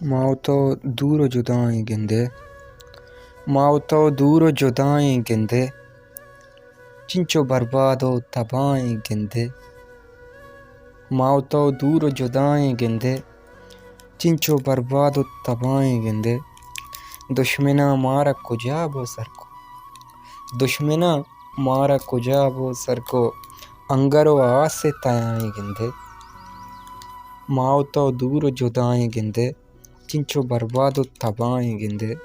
माओ तो दूर जुदाएं गिंदे, माओ तो दूर जुदाएं गिंदे, चिंचो बर्बाद हो तबाएं गिंदे। माओ तो दूर जुदाएं गिंदे, चिंचो बर्बाद हो तबाएं गिंदे। दुश्मना मारा कुजा बो सर को, दुश्मना मारा कुजा बो सर को, अंगरो आस से तयाएं गिंदे। माओ तो दूर जुदाएं गिंदे, चिंचो बर्बाद हो तबाएं गिंदे।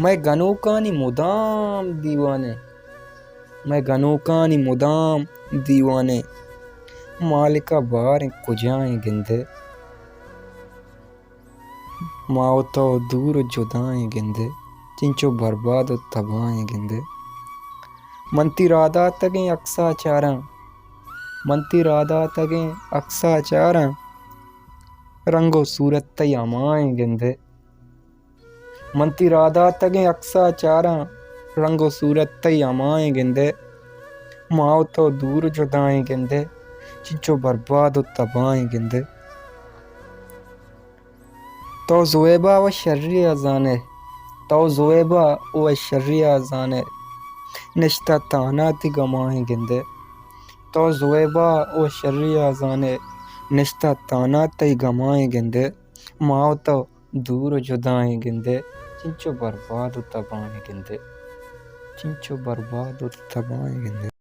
मैं गनोकानी मुदाम दीवाने, मैं गनोकानी मुदाम दीवाने, मालिका बार कुजाएं गिंदे। माओ तो दूर जुदाएं गिंदे, चिंचो बर्बाद हो तबाएं गिंदे। मनती राधा तगें अक्सा चारा, मनती राधा तगें अक्सा चारा, रंगो सूरत तई अमाएं गिंदे। मनती राधा तगें अक्सा चारा, रंगो सूरत तई अमाएं गिंदे। माओ तो दूर जुदाएं गिंदे, चिंचो बर्बाद हो तबाएं गिंदे। तो ज़ुएबा व शर्री अजाने, तो ज़ुएबा व शर्री अजाने, निश्ता ताना ती गमाएं गिंदे। तो ज़ुएबा व शर्री अजाने, निश्ता ताना ती गमाएं गिंदे। माओ तो दूर जुदाएं गिंदे, चिंचो बर्बाद हो तबाएं गिंदे, चिंचो बर्बाद हो तबाएं गिंदे।